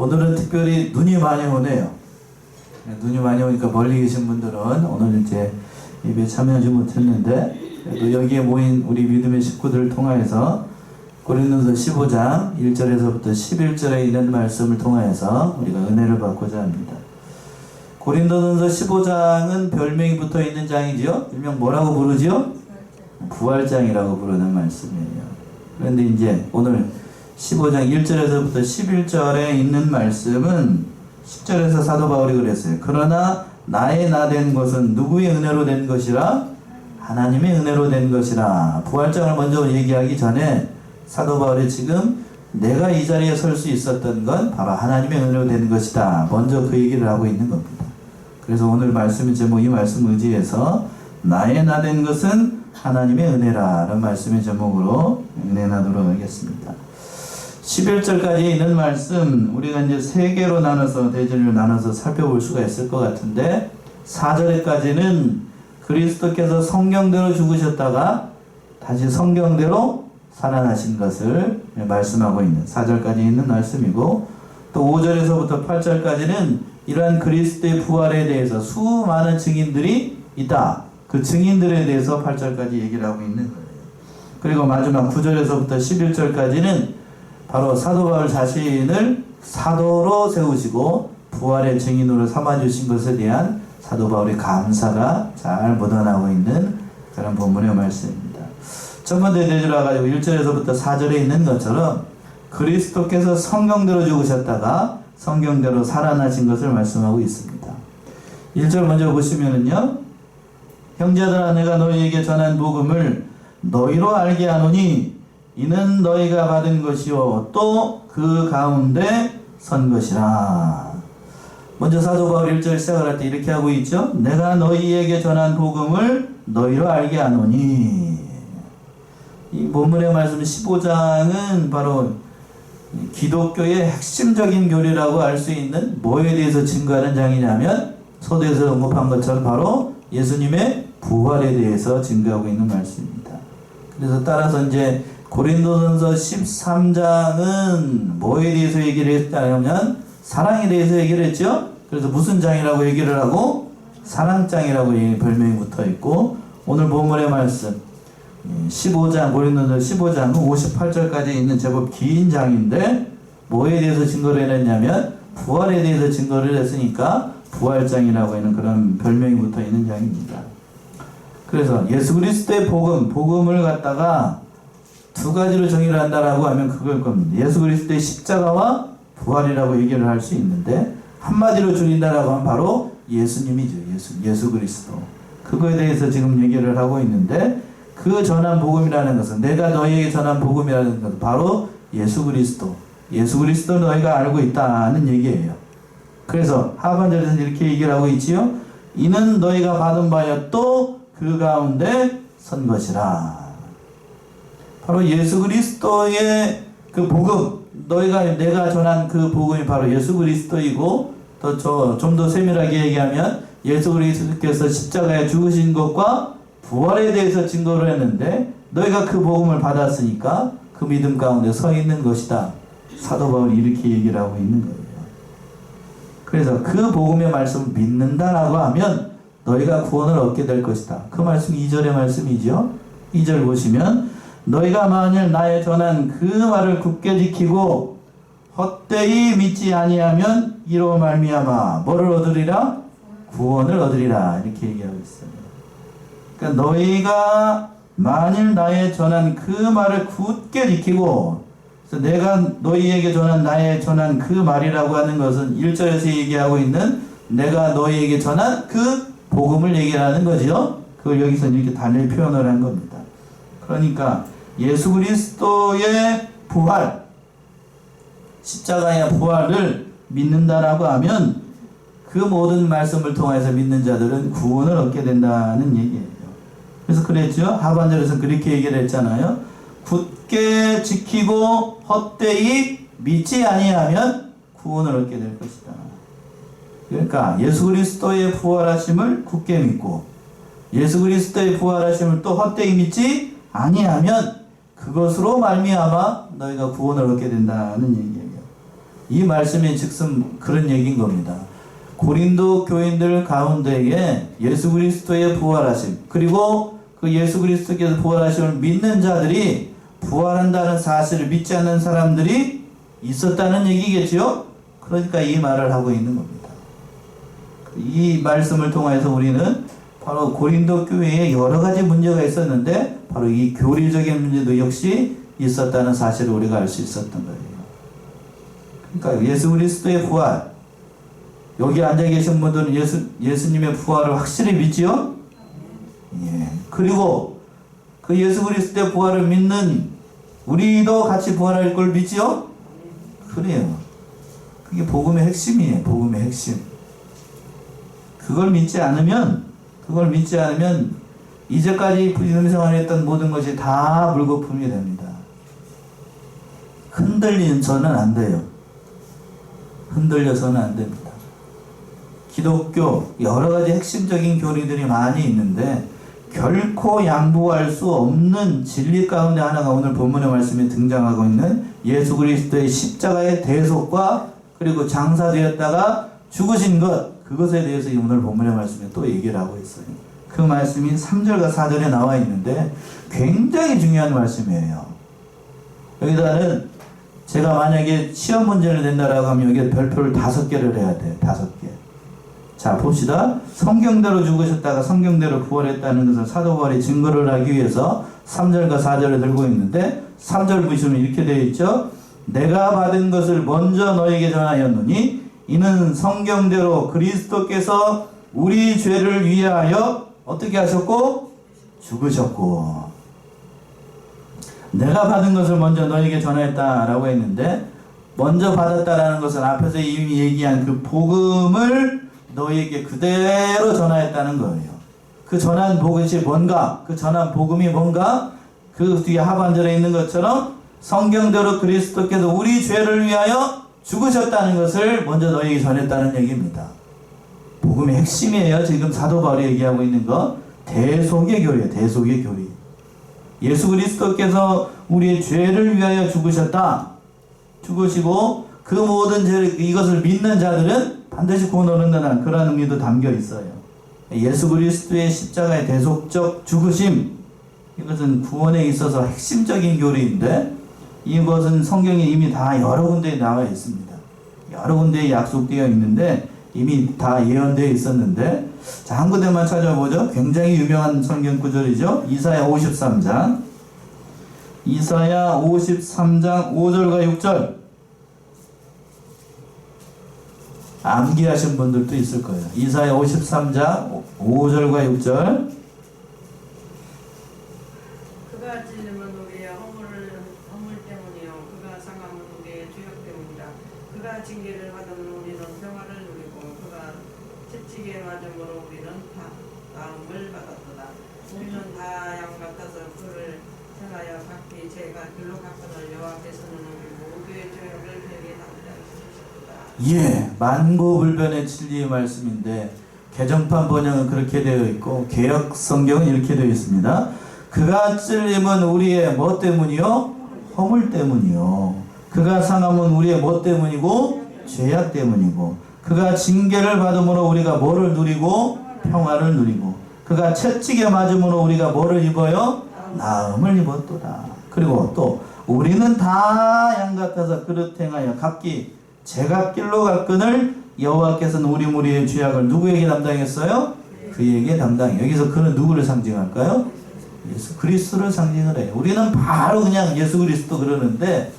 오늘은 특별히 눈이 많이 오네요. 눈이 많이 오니까 멀리 계신 분들은 오늘 이제 예배에 참여하지 못했는데, 그래도 여기에 모인 우리 믿음의 식구들을 통하여서 고린도서 15장 1절에서부터 11절에 있는 말씀을 통하여서 우리가 은혜를 받고자 합니다. 고린도전서 15장은 별명이 붙어 있는 장이지요. 일명 뭐라고 부르지요? 부활장이라고 부르는 말씀이에요. 그런데 이제 오늘 15장 1절에서부터 11절에 있는 말씀은 10절에서 사도 바울이 그랬어요. 그러나 나의 나 된 것은 누구의 은혜로 된 것이라? 하나님의 은혜로 된 것이라. 부활장을 먼저 얘기하기 전에 사도 바울이 지금 내가 이 자리에 설 수 있었던 건 바로 하나님의 은혜로 된 것이다, 먼저 그 얘기를 하고 있는 겁니다. 그래서 오늘 말씀의 제목, 이 말씀 의지해서 나의 나 된 것은 하나님의 은혜라 라는 말씀의 제목으로 은혜 나누도록 하겠습니다. 11절까지 있는 말씀, 우리가 이제 세 개로 나눠서, 대절로 나눠서 살펴볼 수가 있을 것 같은데, 4절에까지는 그리스도께서 성경대로 죽으셨다가 다시 성경대로 살아나신 것을 말씀하고 있는 4절까지 있는 말씀이고, 또 5절에서부터 8절까지는 이러한 그리스도의 부활에 대해서 수많은 증인들이 있다, 그 증인들에 대해서 8절까지 얘기를 하고 있는 거예요. 그리고 마지막 9절에서부터 11절까지는 바로 사도 바울 자신을 사도로 세우시고 부활의 증인으로 삼아주신 것에 대한 사도 바울의 감사가 잘 묻어나고 있는 그런 본문의 말씀입니다. 첫 번째 대절로 와가지고 1절에서부터 4절에 있는 것처럼 그리스도께서 성경대로 죽으셨다가 성경대로 살아나신 것을 말씀하고 있습니다. 1절 먼저 보시면은요, 형제들아 내가 너희에게 전한 복음을 너희로 알게 하노니 이는 너희가 받은 것이요 또 그 가운데 선 것이라. 먼저 사도 바울 1절 시작을 할 때 이렇게 하고 있죠. 내가 너희에게 전한 복음을 너희로 알게 하노니. 이 본문의 말씀 15장은 바로 기독교의 핵심적인 교리라고 알 수 있는 뭐에 대해서 증거하는 장이냐면, 서두에서 언급한 것처럼 바로 예수님의 부활에 대해서 증거하고 있는 말씀입니다. 그래서 따라서 이제 고린도전서 13장은 뭐에 대해서 얘기를 했냐면 사랑에 대해서 얘기를 했죠. 그래서 무슨 장이라고 얘기를 하고? 사랑장이라고 별명이 붙어 있고, 오늘 본문의 말씀 15장, 고린도전서 15장은 58절까지 있는 제법 긴 장인데 뭐에 대해서 증거를 해냈냐면 부활에 대해서 증거를 했으니까 부활장이라고 하는 그런 별명이 붙어 있는 장입니다. 그래서 예수 그리스도의 복음을 갖다가 두 가지로 정의를 한다라고 하면 그걸 겁니다. 예수 그리스도의 십자가와 부활이라고 얘기를 할 수 있는데, 한마디로 줄인다라고 하면 바로 예수님이죠. 예수 그리스도. 그거에 대해서 지금 얘기를 하고 있는데, 그 전한 복음이라는 것은, 내가 너희에게 전한 복음이라는 것은 바로 예수 그리스도. 예수 그리스도 너희가 알고 있다는 얘기예요. 그래서 하반절에서 이렇게 얘기를 하고 있지요. 이는 너희가 받은 바여 또 그 가운데 선 것이라. 바로 예수 그리스도의 그 복음, 내가 전한 그 복음이 바로 예수 그리스도이고, 또 좀 더 세밀하게 얘기하면 예수 그리스도께서 십자가에 죽으신 것과 부활에 대해서 증거를 했는데, 너희가 그 복음을 받았으니까 그 믿음 가운데 서 있는 것이다. 사도 바울이 이렇게 얘기를 하고 있는 거예요. 그래서 그 복음의 말씀을 믿는다라고 하면 너희가 구원을 얻게 될 것이다. 그 말씀 2절의 말씀이죠. 2절 보시면 너희가 만일 나의 전한 그 말을 굳게 지키고 헛되이 믿지 아니하면 이로 말미암아 뭐를 얻으리라? 구원을 얻으리라. 이렇게 얘기하고 있어요. 그러니까 너희가 만일 나의 전한 그 말을 굳게 지키고, 그래서 내가 너희에게 나의 전한 그 말이라고 하는 것은 1절에서 얘기하고 있는 내가 너희에게 전한 그 복음을 얘기하는 거죠. 그걸 여기서 이렇게 단일 표현을 한 겁니다. 그러니까 예수 그리스도의 부활, 십자가의 부활을 믿는다라고 하면 그 모든 말씀을 통해서 믿는 자들은 구원을 얻게 된다는 얘기예요. 그래서 그랬죠. 하반절에서 그렇게 얘기를 했잖아요. 굳게 지키고 헛되이 믿지 아니하면 구원을 얻게 될 것이다. 그러니까 예수 그리스도의 부활하심을 굳게 믿고 예수 그리스도의 부활하심을 또 헛되이 믿지 아니하면 그것으로 말미암아 너희가 구원을 얻게 된다는 얘기예요. 이 말씀이 즉슨 그런 얘기인 겁니다. 고린도 교인들 가운데에 예수 그리스도의 부활하심, 그리고 그 예수 그리스도께서 부활하심을 믿는 자들이 부활한다는 사실을 믿지 않는 사람들이 있었다는 얘기겠지요. 그러니까 이 말을 하고 있는 겁니다. 이 말씀을 통해서 우리는 바로 고린도 교회에 여러 가지 문제가 있었는데 바로 이 교리적인 문제도 역시 있었다는 사실을 우리가 알 수 있었던 거예요. 그러니까 예수 그리스도의 부활, 여기 앉아 계신 분들은 예수님의 부활을 확실히 믿지요? 예. 그리고 그 예수 그리스도의 부활을 믿는 우리도 같이 부활할 걸 믿지요? 그래요. 그게 복음의 핵심이에요. 복음의 핵심. 그걸 믿지 않으면 이제까지 믿음 생활했던 모든 것이 다 물거품이 됩니다. 흔들려서는 안 돼요. 흔들려서는 안 됩니다. 기독교 여러 가지 핵심적인 교리들이 많이 있는데 결코 양보할 수 없는 진리 가운데 하나가 오늘 본문의 말씀에 등장하고 있는 예수 그리스도의 십자가의 대속과 그리고 장사되었다가 죽으신 것, 그것에 대해서 오늘 본문의 말씀에 또 얘기를 하고 있어요. 그 말씀이 3절과 4절에 나와 있는데 굉장히 중요한 말씀이에요. 여기다는 제가 만약에 시험 문제를 낸다라고 하면 여기에 별표를 5개를 해야 돼요. 5개. 자, 봅시다. 성경대로 죽으셨다가 성경대로 부활했다는 것을 사도 바울이 증거를 하기 위해서 3절과 4절을 들고 있는데 3절 보시면 이렇게 되어 있죠. 내가 받은 것을 먼저 너에게 전하였노니 이는 성경대로 그리스도께서 우리 죄를 위하여 어떻게 하셨고 죽으셨고, 내가 받은 것을 먼저 너에게 전했다라고 했는데 먼저 받았다라는 것은 앞에서 이미 얘기한 그 복음을 너에게 그대로 전하였다는 거예요. 그 전한 복음이 뭔가? 그 전한 복음이 뭔가? 그 뒤에 하반절에 있는 것처럼 성경대로 그리스도께서 우리 죄를 위하여 죽으셨다는 것을 먼저 너에게 전했다는 얘기입니다. 복음의 핵심이에요. 지금 사도 바울이 얘기하고 있는 거. 대속의 교리예요. 대속의 교리. 예수 그리스도께서 우리의 죄를 위하여 죽으셨다. 죽으시고 그 모든 죄를, 이것을 믿는 자들은 반드시 구원 얻는다는 그런 의미도 담겨 있어요. 예수 그리스도의 십자가의 대속적 죽으심, 이것은 구원에 있어서 핵심적인 교리인데 이것은 성경에 이미 다 여러 군데에 나와 있습니다. 여러 군데에 약속되어 있는데 이미 다 예언되어 있었는데, 자, 한 군데만 찾아보죠. 굉장히 유명한 성경 구절이죠. 이사야 53장 5절과 6절. 암기하신 분들도 있을 거예요. 이사야 53장 5절과 6절. 그가 찔림은 우리의 허물 때문이요 그가 상함은 우리의 죄악 때문이라. 그가 징계를 받으면 우리는 평화를 누리고 그가 채찍에 맞음으로 우리는 나음을 받았도다. 우리는 다 양 같아서 그를 행하여 각기 제가 길로 갔거늘 여호와께서는 우리 모두의 죄악을 그에게 담당하시리로다. 예, 만고불변의 진리의 말씀인데 개정판 번역은 그렇게 되어 있고 개역 성경은 이렇게 되어 있습니다. 그가 찔림은 우리의 뭐 때문이요? 허물 때문이요. 그가 상함은 우리의 뭐 때문이고? 죄악 때문이고. 그가 징계를 받음으로 우리가 뭐를 누리고? 평화를 누리고. 그가 채찍에 맞음으로 우리가 뭐를 입어요? 나음을 입었도다. 그리고 또 우리는 다 양 같아서 그릇 행하여 각기 제각길로 갔거늘 여호와께서는 우리 무리의 죄악을 누구에게 담당했어요? 그에게 담당해. 여기서 그는 누구를 상징할까요? 예수 그리스도를 상징을 해요. 우리는 바로 그냥 예수 그리스도 그러는데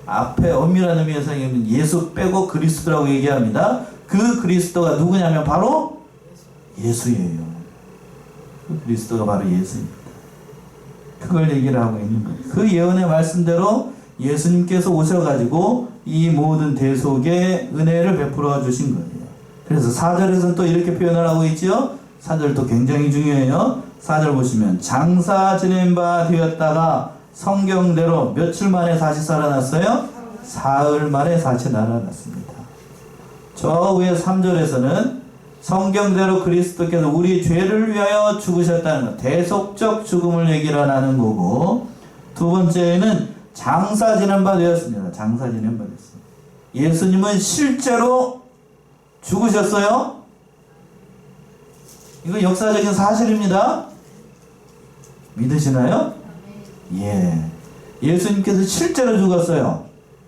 앞에 엄밀한 의미에서 예수 빼고 그리스도라고 얘기합니다. 그 그리스도가 누구냐면 바로 예수예요. 그 그리스도가 바로 예수입니다. 그걸 얘기를 하고 있는 거예요. 그 예언의 말씀대로 예수님께서 오셔가지고 이 모든 대속의 은혜를 베풀어 주신 거예요. 그래서 4절에서는 또 이렇게 표현을 하고 있죠. 4절도 굉장히 중요해요. 4절 보시면 장사 지낸 바 되었다가 성경대로 며칠 만에 다시 살아났어요? 사흘 만에 다시 살아났습니다. 저 위에 3절에서는 성경대로 그리스도께서 우리 죄를 위하여 죽으셨다는 것, 대속적 죽음을 얘기를 하는 거고, 두 번째는 장사 지낸 바 되었습니다. 장사 지낸 바 됐습니다. 예수님은 실제로 죽으셨어요. 이거 역사적인 사실입니다. 믿으시나요? 예. 예수님께서 실제로 죽었어요.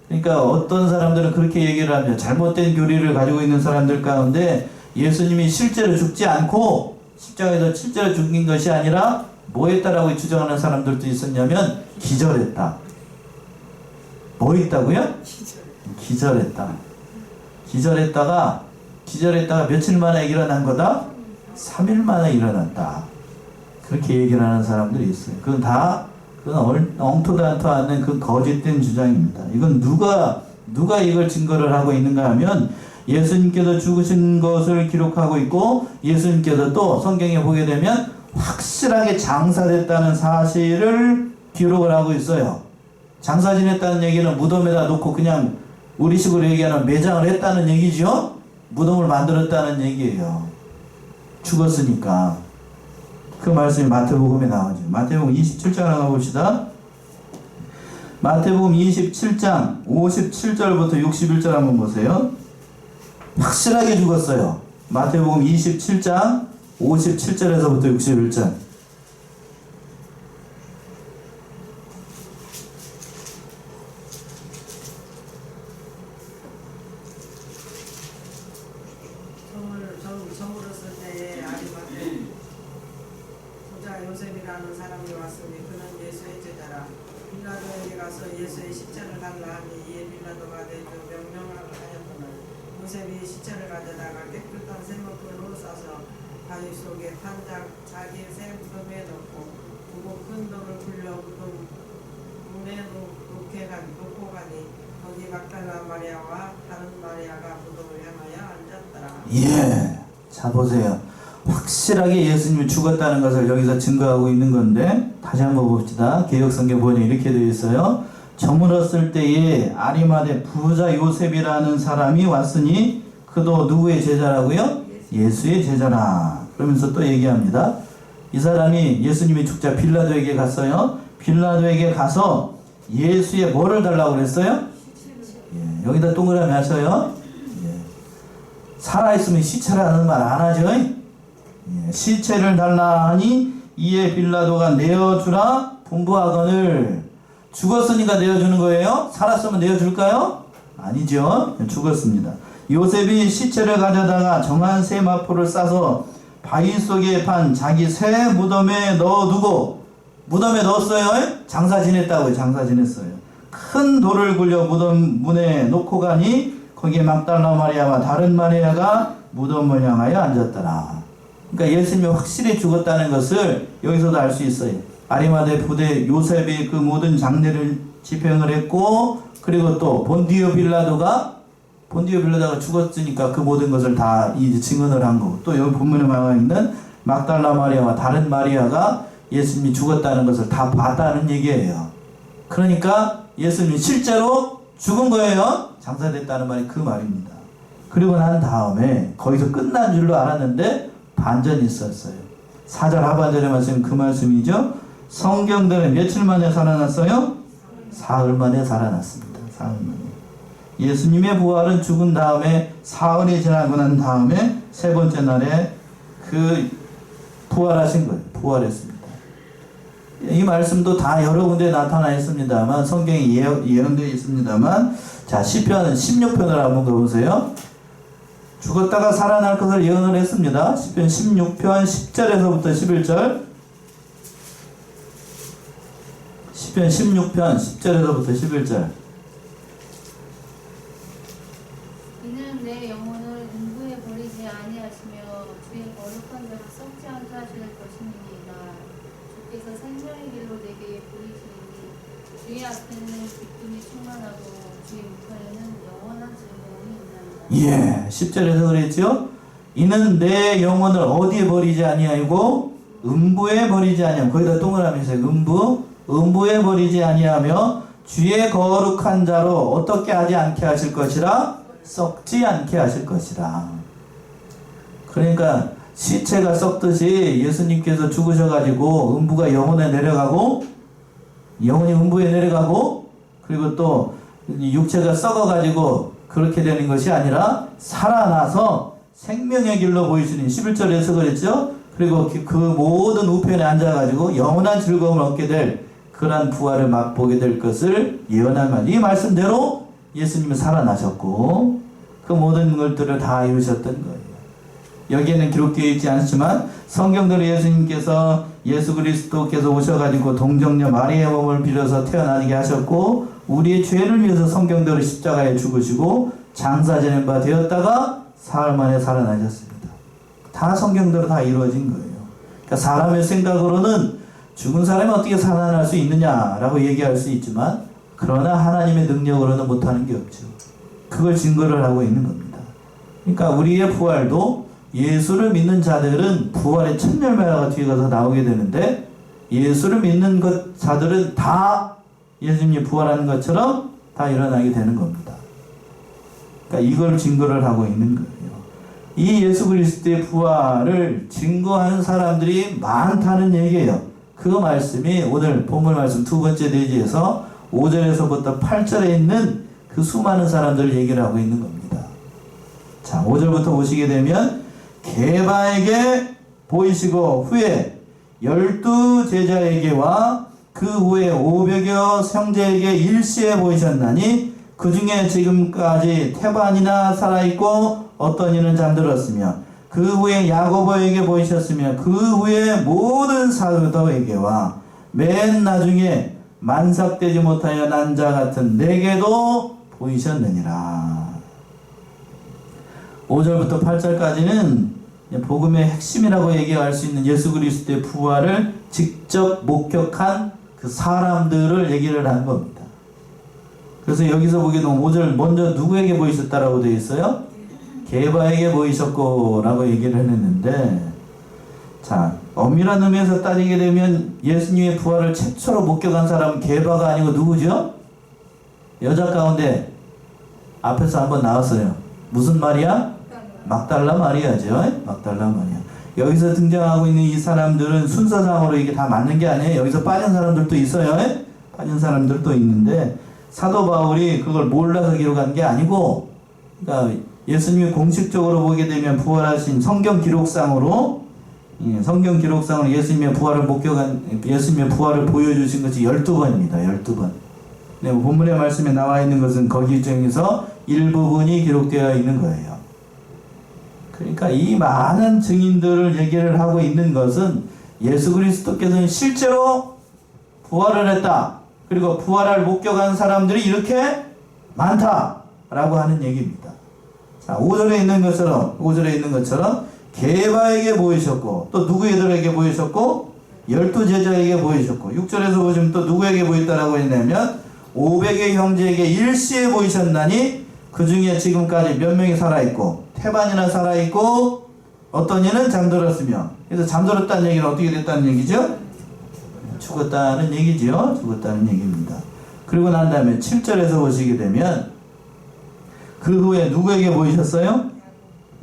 그러니까 어떤 사람들은 그렇게 얘기를 합니다. 잘못된 교리를 가지고 있는 사람들 가운데 예수님이 실제로 죽지 않고 십자가에서 실제로 죽인 것이 아니라 뭐 했다라고 주장하는 사람들도 있었냐면 기절했다. 뭐 했다고요? 기절했다. 기절했다가 며칠 만에 일어난 거다? 3일 만에 일어났다. 그렇게 얘기를 하는 사람들이 있어요. 그건 엉터도 않도 않는 그 거짓된 주장입니다. 이건 누가 이걸 증거를 하고 있는가 하면 예수님께서 죽으신 것을 기록하고 있고 예수님께서 또 성경에 보게 되면 확실하게 장사됐다는 사실을 기록을 하고 있어요. 장사 지냈다는 얘기는 무덤에다 놓고 그냥 우리식으로 얘기하면 매장을 했다는 얘기죠. 무덤을 만들었다는 얘기예요. 죽었으니까. 그 말씀이 마태복음에 나오죠. 마태복음 27장 한번 봅시다. 마태복음 27장 57절부터 61절 한번 보세요. 확실하게 죽었어요. 마태복음 27장 57절에서부터 61절. 저물었을 때에 아리마대 부자 요셉이라는 사람이 왔으니 그는 예수의 제자라. 빌라도에게 가서 예수의 십자를 달라 하니 이에 빌라도가 대조 명령하였더니 요셉이 십자를 가져다가 깨끗한 쇠목으로 싸서 바위 속에 자기 새 무덤에 넣고 두고 큰 돌을 굴려 무덤 문에 놓고 가니 거기 막달라 마리아와 다른 마리아가 무덤을 향하여 앉았더라. 예. 자 보세요. 확실하게 예수님이 죽었다는 것을 여기서 증거하고 있는 건데 다시 한번 봅시다. 개역성경 번역에 이렇게 되어 있어요. 저물었을 때에 아리마대 부자 요셉이라는 사람이 왔으니 그도 누구의 제자라고요? 예수의 제자라. 그러면서 또 얘기합니다. 이 사람이 예수님이 죽자 빌라도에게 갔어요. 빌라도에게 가서 예수의 뭐를 달라고 그랬어요? 예, 여기다 동그라미 하셔요. 예. 살아있으면 시체라는 말 안 하죠? 예, 시체를 달라 하니 이에 빌라도가 내어주라 분부하거늘. 죽었으니까 내어주는 거예요? 살았으면 내어줄까요? 아니죠. 죽었습니다. 요셉이 시체를 가져다가 정한 새 마포를 싸서 바위 속에 판 자기 새 무덤에 넣어두고 무덤에 넣었어요. 장사 지냈다고요. 장사 지냈어요. 큰 돌을 굴려 무덤 문에 놓고 가니 거기에 막달라 마리아와 다른 마리아가 무덤을 향하여 앉았더라. 그러니까 예수님이 확실히 죽었다는 것을 여기서도 알 수 있어요. 아리마대 부대 요셉이 그 모든 장례를 집행을 했고, 그리고 또 본디오 빌라도가 죽었으니까 그 모든 것을 다 이제 증언을 한 거고, 또 여기 본문에 나와 있는 막달라 마리아와 다른 마리아가 예수님이 죽었다는 것을 다 봤다는 얘기예요. 그러니까 예수님이 실제로 죽은 거예요. 장사됐다는 말이 그 말입니다. 그리고 난 다음에 거기서 끝난 줄로 알았는데 반전이 있었어요. 4절 하반절에 말씀은 그 말씀이죠. 성경들은 며칠 만에 살아났어요? 사흘 만에 살아났습니다. 사흘 만에. 예수님의 부활은 죽은 다음에 사흘이 지나고 난 다음에 세 번째 날에 그 부활하신 거예요. 부활했습니다. 이 말씀도 다 여러 군데 나타나 있습니다만, 성경에 예언되어 있습니다만, 자, 시편 16편을 한번 가보세요. 죽었다가 살아날 것을 예언을 했습니다. 시편 16편 10절에서부터 11절. 시편 16편 10절에서부터 11절. 이는 내 영혼을 음부에 버리지 아니하시며 주의 거룩한 자로 썩지 않게 하실 것이니이다. 주께서 생명의 길로 내게 보이시니 주의 앞에는 기쁨이 충만하고 주의 우편에는 영원한 즐거움이 있나이다. 예, 10절에서 그랬죠. 이는 내 영혼을 어디에 버리지 아니하고 음부에 버리지 아니하며, 거기다 동그라미 있어요. 음부에 버리지 아니하며 주의 거룩한 자로 어떻게 하지 않게 하실 것이라? 썩지 않게 하실 것이라. 그러니까 시체가 썩듯이 예수님께서 죽으셔가지고 음부가 영혼에 내려가고, 영혼이 음부에 내려가고, 그리고 또 육체가 썩어가지고 그렇게 되는 것이 아니라 살아나서 생명의 길로 보이시는 11절에서 그랬죠. 그리고 그 모든 우편에 앉아가지고 영원한 즐거움을 얻게 될 그러한 부활을 맛보게 될 것을 예언한 말. 이 말씀대로 예수님은 살아나셨고 그 모든 것들을 다 이루셨던 거예요. 여기에는 기록되어 있지 않지만 성경대로 예수님께서 예수 그리스도께서 오셔가지고 동정녀 마리아의 몸을 빌어서 태어나게 하셨고 우리의 죄를 위해서 성경대로 십자가에 죽으시고 장사 지낸 바 되었다가 사흘 만에 살아나셨습니다. 다 성경대로 다 이루어진 거예요. 그러니까 사람의 생각으로는 죽은 사람이 어떻게 살아날 수 있느냐라고 얘기할 수 있지만 그러나 하나님의 능력으로는 못하는 게 없죠. 그걸 증거를 하고 있는 겁니다. 그러니까 우리의 부활도 예수를 믿는 자들은 부활의 첫 열매가 뒤에 가서 나오게 되는데 예수를 믿는 자들은 다 예수님이 부활하는 것처럼 다 일어나게 되는 겁니다. 그러니까 이걸 증거를 하고 있는 거예요. 이 예수 그리스도의 부활을 증거하는 사람들이 많다는 얘기예요. 그 말씀이 오늘 본문 말씀 두 번째 대지에서 5절에서부터 8절에 있는 그 수많은 사람들을 얘기를 하고 있는 겁니다. 자, 5절부터 보시게 되면 게바에게 보이시고 후에 12 제자에게와 그 후에 500여 형제에게 일시에 보이셨나니 그 중에 지금까지 태반이나 살아있고 어떤 이는 잠들었으며 그 후에 야고보에게 보이셨으며 그 후에 모든 사도에게와 맨 나중에 만삭되지 못하여 난 자 같은 내게도 보이셨느니라. 5절부터 8절까지는 복음의 핵심이라고 얘기할 수 있는 예수 그리스도의 부활을 직접 목격한 그 사람들을 얘기를 한 겁니다. 그래서 여기서 보게 되면 5절 먼저 누구에게 보이셨다라고 되어 있어요? 게바에게 보이셨고 라고 얘기를 했는데, 자, 엄밀한 의미에서 따지게 되면 예수님의 부활을 최초로 목격한 사람은 게바가 아니고 누구죠? 여자 가운데 앞에서 한번 나왔어요. 무슨 마리아? 막달라 마리아죠. 막달라 마리아. 여기서 등장하고 있는 이 사람들은 순서상으로 이게 다 맞는 게 아니에요. 여기서 빠진 사람들도 있어요. 빠진 사람들도 있는데 사도 바울이 그걸 몰라서 기록한 게 아니고, 그러니까 예수님이 공식적으로 보게 되면 부활하신 성경 기록상으로 예수님의 부활을 목격한, 예수님의 부활을 보여주신 것이 12번입니다. 12번. 네, 본문의 말씀에 나와 있는 것은 거기 중에서 일부분이 기록되어 있는 거예요. 그러니까 이 많은 증인들을 얘기를 하고 있는 것은 예수 그리스도께서는 실제로 부활을 했다. 그리고 부활을 목격한 사람들이 이렇게 많다라고 하는 얘기입니다. 자, 5절에 있는 것처럼 게바에게 보이셨고 또 누구들에게 보이셨고 12 제자에게 보이셨고 6절에서 보시면 또 누구에게 보였다라고 했냐면 500의 형제에게 일시에 보이셨나니 그 중에 지금까지 몇 명이 살아있고 태반이나 살아있고 어떤 이는 잠들었으며, 그래서 잠들었다는 얘기는 어떻게 됐다는 얘기죠? 죽었다는 얘기죠. 죽었다는 얘기입니다. 그리고 난 다음에 7절에서 보시게 되면 그 후에 누구에게 보이셨어요?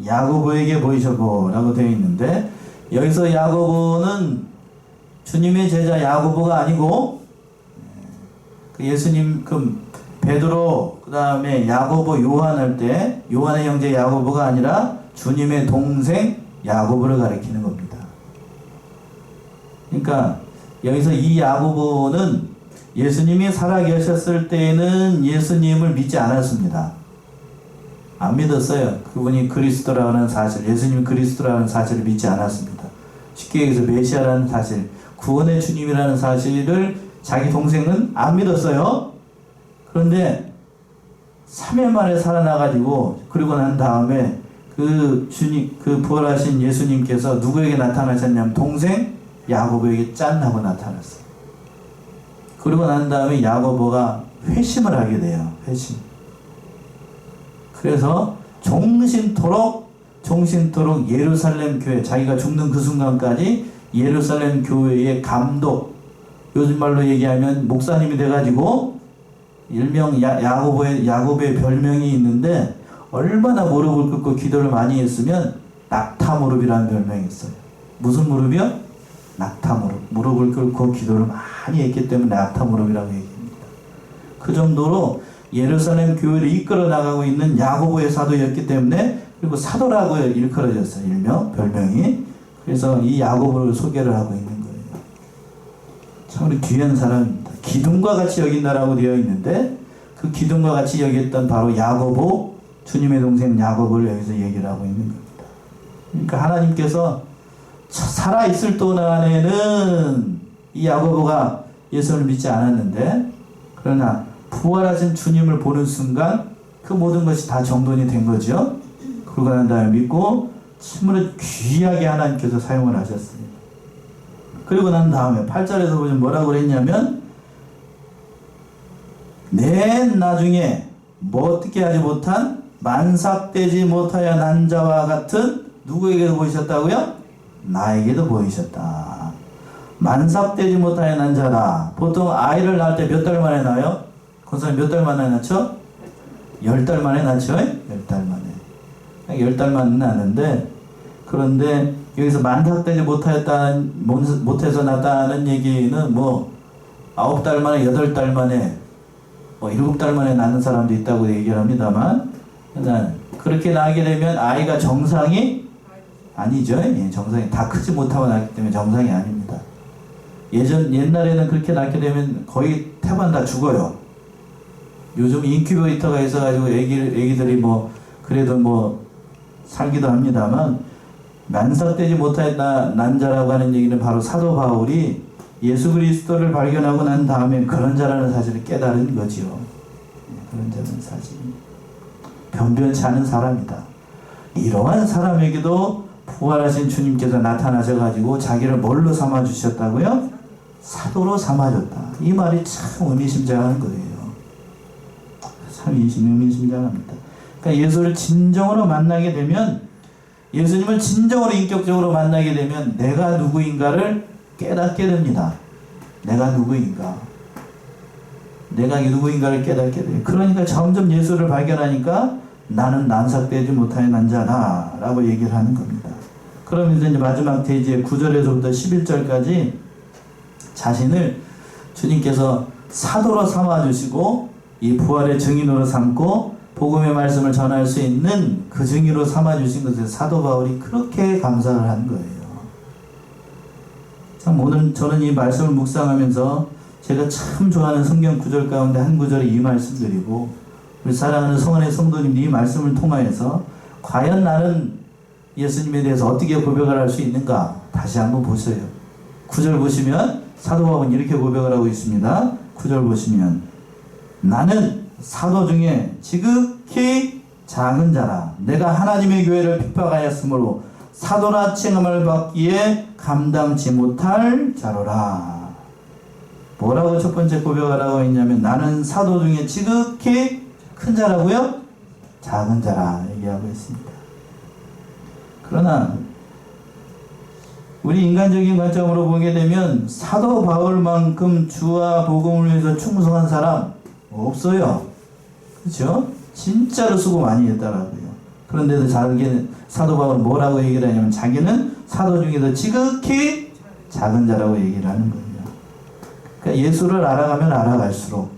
야고보에게 보이셨고 라고 되어 있는데, 여기서 야고보는 주님의 제자 야고보가 아니고 그 예수님 베드로 그 다음에 야고보 요한 할 때 요한의 형제 야고보가 아니라 주님의 동생 야고보를 가리키는 겁니다. 그러니까 여기서 이 야고보는 예수님이 살아계셨을 때에는 예수님을 믿지 않았습니다. 안 믿었어요. 그분이 그리스도라는 사실, 예수님이 그리스도라는 사실을 믿지 않았습니다. 쉽게 얘기해서 메시아라는 사실, 구원의 주님이라는 사실을 자기 동생은 안 믿었어요. 그런데 3일 만에 살아나가지고, 그리고 난 다음에 그 부활하신 예수님께서 누구에게 나타나셨냐면 동생 야고보에게 짠 하고 나타났어요. 그리고 난 다음에 야고보가 회심을 하게 돼요. 회심. 그래서 종신토록 예루살렘 교회, 자기가 죽는 그 순간까지 예루살렘 교회의 감독, 요즘 말로 얘기하면 목사님이 돼가지고 일명 야고보의 별명이 있는데, 얼마나 무릎을 꿇고 기도를 많이 했으면 낙타 무릎이라는 별명이 있어요. 무슨 무릎이요? 낙타 무릎. 무릎을 꿇고 기도를 많이 했기 때문에 낙타 무릎이라고 얘기합니다. 그 정도로 예루살렘 교회를 이끌어 나가고 있는 야고보의 사도였기 때문에, 그리고 사도라고 일컬어졌어요. 일명, 별명이. 그래서 이 야고보를 소개를 하고 있는 거예요. 참으로 귀한 사람입니다. 기둥과 같이 여긴다라고 되어 있는데, 그 기둥과 같이 여겼던 바로 야고보, 주님의 동생 야고보를 여기서 얘기를 하고 있는 겁니다. 그러니까 하나님께서 살아있을 동안에는 이 야고보가 예수를 믿지 않았는데, 그러나 부활하신 주님을 보는 순간 그 모든 것이 다 정돈이 된 거죠. 그러고 난 다음에 믿고 참으로 귀하게 하나님께서 사용을 하셨습니다. 그리고 난 다음에 8절에서 보면 뭐라고 그랬냐면, 맨 나중에 뭐 어떻게 하지 못한 만삭되지 못하여 난 자와 같은 누구에게도 보이셨다고요? 나에게도 보이셨다. 만삭되지 못하여 난 자다. 보통 아이를 낳을 때 몇 달 만에 낳아요? 권사님 몇 달 만에 낳죠? 10달 만에 낳죠? 10달 만에. 10달 만에 낳는데, 그런데 여기서 만삭되지 못해서 낳았다는 얘기는 뭐 9달 만에, 8달 만에, 7달 만에 낳는 사람도 있다고 얘기를 합니다만, 그렇게 낳게 되면 아이가 정상이 아니죠. 예, 정상이 다 크지 못하고 낳기 때문에 정상이 아닙니다. 옛날에는 그렇게 낳게 되면 거의 태반 다 죽어요. 요즘 인큐베이터가 있어가지고 애기들이 뭐 그래도 뭐 살기도 합니다만, 만삭되지 못하였다 난 자라고 하는 얘기는 바로 사도 바울이 예수 그리스도를 발견하고 난 다음에 그런 자라는 사실을 깨달은 거지요. 그런 자라는 사실. 변변치 않은 사람이다. 이러한 사람에게도 부활하신 주님께서 나타나셔가지고 자기를 뭘로 삼아주셨다고요? 사도로 삼아줬다. 이 말이 참 의미심장한 거예요. 참 의미심장합니다. 그러니까 예수를 진정으로 만나게 되면, 예수님을 진정으로 인격적으로 만나게 되면 내가 누구인가를 깨닫게 됩니다. 내가 누구인가. 내가 누구인가를 깨닫게 돼요. 그러니까 점점 예수를 발견하니까 나는 난삭되지 못하여 난 자다 라고 얘기를 하는 겁니다. 그러면서 이제 마지막 대지의 9절에서부터 11절까지 자신을 주님께서 사도로 삼아주시고 이 부활의 증인으로 삼고 복음의 말씀을 전할 수 있는 그 증인으로 삼아주신 것에 사도 바울이 그렇게 감사를 한 거예요. 참 오늘 저는 이 말씀을 묵상하면서 제가 참 좋아하는 성경 구절 가운데 한 구절이 이 말씀드리고, 우리 사랑하는 성원의 성도님들이 이 말씀을 통하여서 과연 나는 예수님에 대해서 어떻게 고백을 할 수 있는가 다시 한번 보세요. 9절 보시면 사도 바울은 이렇게 고백을 하고 있습니다. 9절 보시면, 나는 사도 중에 지극히 작은 자라. 내가 하나님의 교회를 핍박하였으므로 사도나 칭함을 받기에 감당치 못할 자로라. 뭐라고 첫 번째 고백을 하고 있냐면, 나는 사도 중에 지극히 큰 자라고요? 작은 자라 얘기하고 있습니다. 그러나 우리 인간적인 관점으로 보게 되면 사도 바울만큼 주와 복음을 위해서 충성한 사람 없어요. 그렇죠? 진짜로 수고 많이 했더라고요. 그런데도 자기는, 사도 바울은 뭐라고 얘기를 하냐면 자기는 사도 중에서 지극히 작은 자라고 얘기를 하는 거예요. 그러니까 예수를 알아가면 알아갈수록,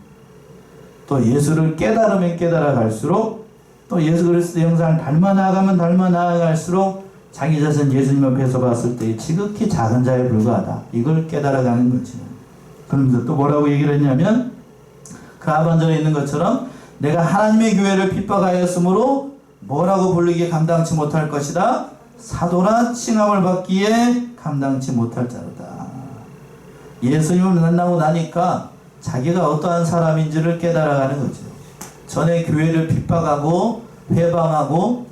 또 예수를 깨달으면 깨달아갈수록, 또 예수 그리스도 형상을 닮아 나아가면 닮아 나아갈수록 자기 자신 예수님 앞에서 봤을 때 지극히 작은 자에 불과하다. 이걸 깨달아가는 거죠. 그러면서 또 뭐라고 얘기를 했냐면, 그 하반절에 있는 것처럼 내가 하나님의 교회를 핍박하였으므로 뭐라고 불리기에 감당치 못할 것이다. 사도라 칭함을 받기에 감당치 못할 자로다. 예수님을 만나고 나니까 자기가 어떠한 사람인지를 깨달아가는 거죠. 전에 교회를 핍박하고 회방하고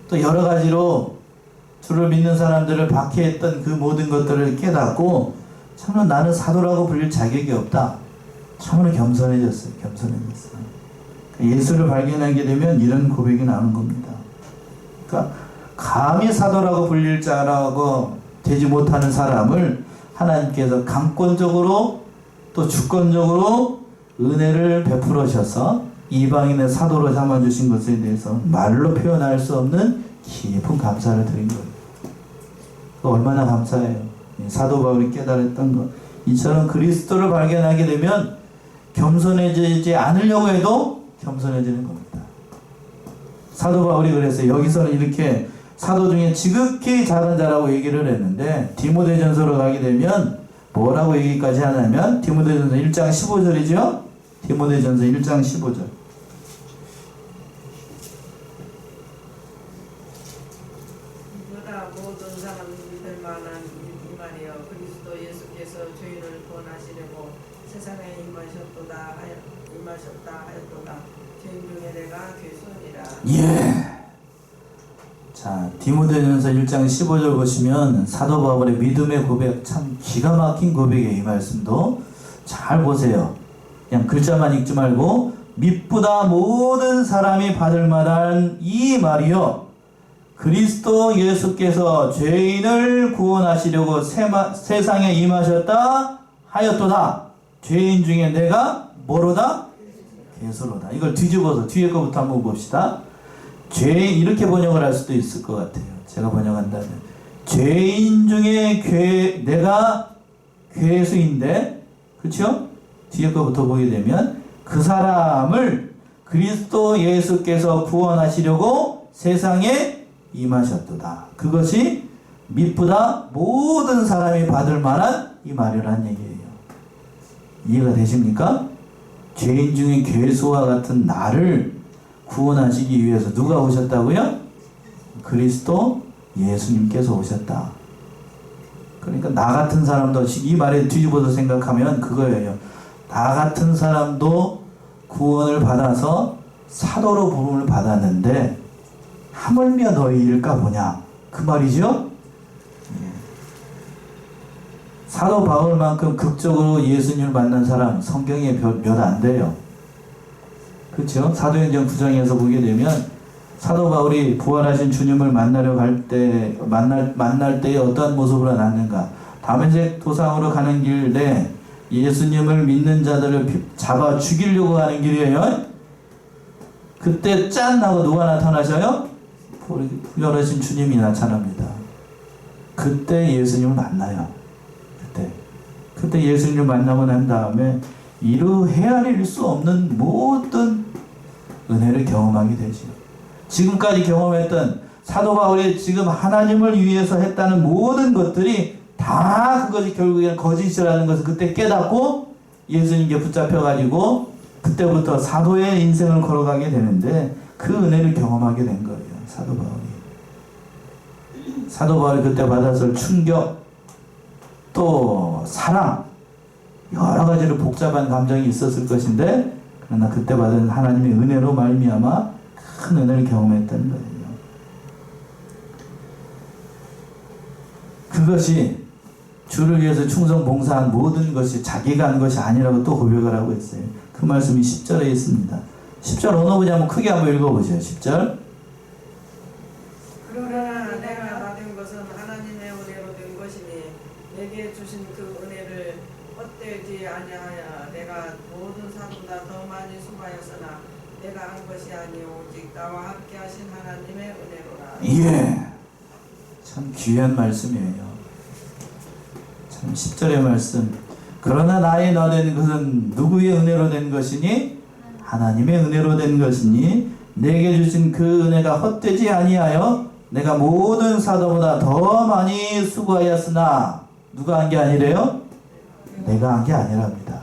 또 여러 가지로 주를 믿는 사람들을 박해했던 그 모든 것들을 깨닫고, 참으로 나는 사도라고 불릴 자격이 없다. 참으로 겸손해졌어요. 예수를 발견하게 되면 이런 고백이 나오는 겁니다. 그러니까 감히 사도라고 불릴 자라고 되지 못하는 사람을 하나님께서 강권적으로 또 주권적으로 은혜를 베풀으셔서 이방인의 사도로 삼아주신 것에 대해서 말로 표현할 수 없는 깊은 감사를 드린 거예요. 얼마나 감사해요. 사도 바울이 깨달았던 것. 이처럼 그리스도를 발견하게 되면 겸손해지지 않으려고 해도 겸손해지는 겁니다. 사도 바울이 그래서 여기서는 이렇게 사도 중에 지극히 작은 자라고 얘기를 했는데 디모데전서로 가게 되면 뭐라고 얘기까지 하냐면 디모데전서 1장 15절이죠. 디모데전서 1장 15절. 보다 모든 사람 믿을 만한 이 말이여 그리스도 예수께서 죄인을 구원하시려고 세상에 임하셨다 하였도다. 죄인 중에 내가 괴수니라. 예. 자, 디모데전서 1장 15절 보시면 사도 바울의 믿음의 고백, 참 기가 막힌 고백이에요. 이 말씀도 잘 보세요. 그냥 글자만 읽지 말고 믿보다 모든 사람이 받을 만한 이 말이요 그리스도 예수께서 죄인을 구원하시려고 세상에 임하셨다 하였도다. 죄인 중에 내가 뭐로다? 괴수로다. 이걸 뒤집어서 뒤에 거부터 한번 봅시다. 죄인, 이렇게 번역을 할 수도 있을 것 같아요. 제가 번역한다면 죄인 중에 내가 괴수인데, 그렇죠? 뒤에 거부터 보게 되면 그 사람을 그리스도 예수께서 구원하시려고 세상에 임하셨도다. 그것이 믿보다 모든 사람이 받을 만한 이 말이라는 얘기예요. 이해가 되십니까? 죄인 중에 괴수와 같은 나를 구원하시기 위해서 누가 오셨다고요? 그리스도 예수님께서 오셨다. 그러니까 나 같은 사람도 이 말에 뒤집어서 생각하면 그거예요. 나 같은 사람도 구원을 받아서 사도로 부름을 받았는데 하물며 너희일까 보냐 그 말이죠. 사도 바울만큼 극적으로 예수님을 만난 사람 성경에 몇 안 돼요. 그렇죠? 사도행전 9장에서 보게 되면 사도 바울이 부활하신 주님을 만나러 갈 때 만날 때에 어떠한 모습으로 났는가? 다메섹 도상으로 가는 길에 예수님을 믿는 자들을 잡아 죽이려고 하는 길이에요. 그때 짠 하고 누가 나타나셔요? 부활하신 주님이 나타납니다. 그때 예수님을 만나요. 그때 예수님을 만나고 난 다음에 이루 헤아릴 수 없는 모든 은혜를 경험하게 되죠. 지금까지 경험했던 사도 바울이 지금 하나님을 위해서 했다는 모든 것들이 다 그것이 결국에는 거짓이라는 것을 그때 깨닫고 예수님께 붙잡혀가지고 그때부터 사도의 인생을 걸어가게 되는데 그 은혜를 경험하게 된 거예요. 사도 바울이 그때 받았을 충격, 또 사랑, 여러 가지로 복잡한 감정이 있었을 것인데 그러나 그때 받은 하나님의 은혜로 말미암아 큰 은혜를 경험했다는 거예요. 그것이 주를 위해서 충성 봉사한 모든 것이 자기가 한 것이 아니라고 또 고백을 하고 있어요. 그 말씀이 10절에 있습니다. 10절 어느 분이 한번 크게 한번 읽어보세요. 10절. 그러나 내가 받은 것은 하나님의 은혜로 된 것이니 내게 주신 그 은혜를 헛되지 아니하여 내가 모든 사람보다 더 많이 수고하였으나 내가 한 것이 아니오 오직 나와 함께 하신 하나님의 은혜로라. 예. 참 귀한 말씀이에요. 참 10절의 말씀. 그러나 나의 너된 것은 누구의 은혜로 된 것이니? 하나님의 은혜로 된 것이니 내게 주신 그 은혜가 헛되지 아니하여 내가 모든 사도보다 더 많이 수고하였으나 누가 한 게 아니래요? 내가 한 게 아니랍니다.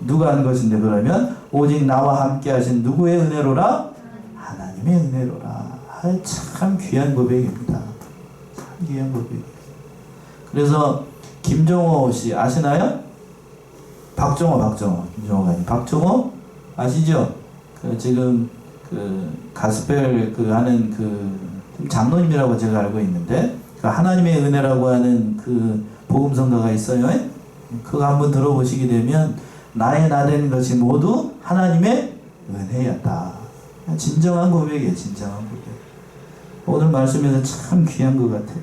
누가 한 것인데 그러면 오직 나와 함께 하신 누구의 은혜로라? 하나님의 은혜로라. 참 귀한 고백입니다. 참 귀한 고백이에요. 그래서 김종호 씨 아시나요? 김종호가 아니고 박종호 아시죠? 지금 가스펠 하는 장로님이라고 제가 알고 있는데 하나님의 은혜라고 하는 복음 성가가 있어요. 그거 한번 들어보시게 되면 나의 나된 것이 모두 하나님의 은혜였다. 진정한 고백이에요. 진정한 고백. 오늘 말씀에서 참 귀한 것 같아요.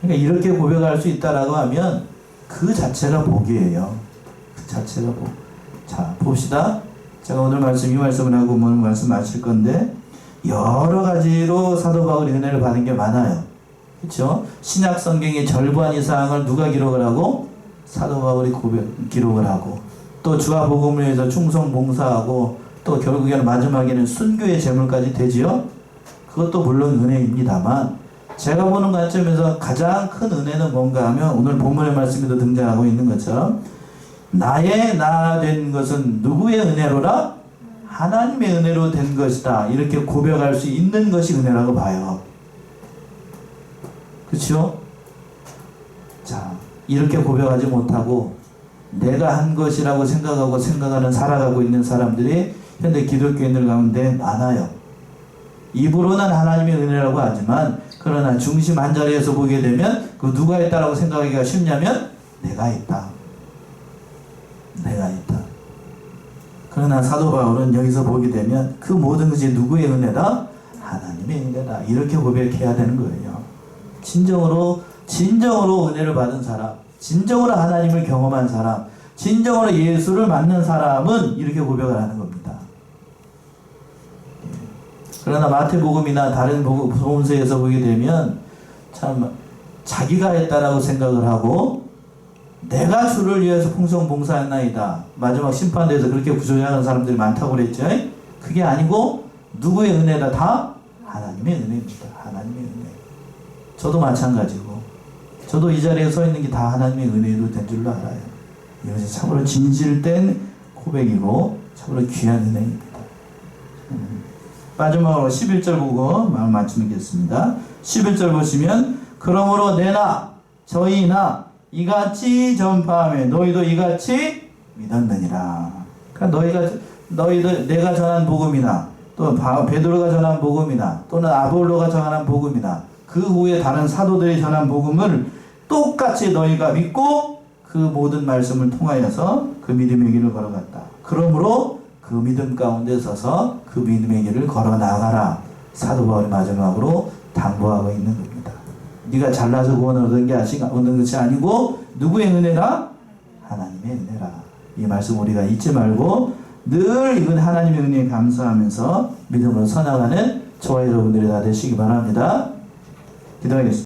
그러니까 이렇게 고백할 수 있다라고 하면 그 자체가 복이에요. 그 자체가 복. 자, 봅시다. 제가 오늘 이 말씀을 하고 오늘 말씀 마칠 건데 여러 가지로 사도 바울이 은혜를 받은 게 많아요. 그렇죠? 신약 성경의 절반 이상을 누가 기록을 하고? 사도 바울이 기록을 하고 또 주와 복음을 위해서 충성 봉사하고 또 결국에는 마지막에는 순교의 제물까지 되지요. 그것도 물론 은혜입니다만 제가 보는 관점에서 가장 큰 은혜는 뭔가 하면 오늘 본문의 말씀에도 등장하고 있는 것처럼 나의 나 된 것은 누구의 은혜로라? 하나님의 은혜로 된 것이다. 이렇게 고백할 수 있는 것이 은혜라고 봐요. 그렇죠? 자, 이렇게 고백하지 못하고 내가 한 것이라고 생각하고 생각하는 살아가고 있는 사람들이 현대 기독교인들 가운데 많아요. 입으로는 하나님의 은혜라고 하지만 그러나 중심 한 자리에서 보게 되면 그 누가 했다라고 생각하기가 쉽냐면 내가 했다. 내가 했다. 그러나 사도 바울은 여기서 보게 되면 그 모든 것이 누구의 은혜다? 하나님의 은혜다. 이렇게 고백해야 되는 거예요. 진정으로 은혜를 받은 사람, 진정으로 하나님을 경험한 사람, 진정으로 예수를 만난 사람은 이렇게 고백을 하는 겁니다. 그러나 마태복음이나 다른 복음서에서 보게 되면 참 자기가 했다라고 생각을 하고 내가 주를 위해서 풍성봉사했나이다. 마지막 심판대에서 그렇게 구조하는 사람들이 많다고 그랬죠. 그게 아니고 누구의 은혜다? 다 하나님의 은혜입니다. 하나님의 은혜. 저도 마찬가지고 저도 이 자리에 서 있는 게 다 하나님의 은혜로 된 줄로 알아요. 이것이 참으로 진실된 고백이고 참으로 귀한 은혜입니다. 마지막으로 11절 보고 마음 맞추겠습니다. 11절 보시면 그러므로 내나 저희나 이같이 전파하며 너희도 이같이 믿었느니라. 그러니까 너희들 내가 전한 복음이나 또 베드로가 전한 복음이나 또는 아볼로가 전한 복음이나 그 후에 다른 사도들이 전한 복음을 똑같이 너희가 믿고 그 모든 말씀을 통하여서 그 믿음의 길을 걸어갔다. 그러므로 그 믿음 가운데 서서 그 믿음의 길을 걸어 나가라. 사도 바울이 마지막으로 당부하고 있는 겁니다. 네가 잘나서 구원을 얻은 것이 아니고 누구의 은혜라? 하나님의 은혜라. 이 말씀 우리가 잊지 말고 늘 이건 하나님의 은혜에 감사하면서 믿음으로 서나가는 저와 여러분들이 다 되시기 바랍니다. 기도하겠습니다.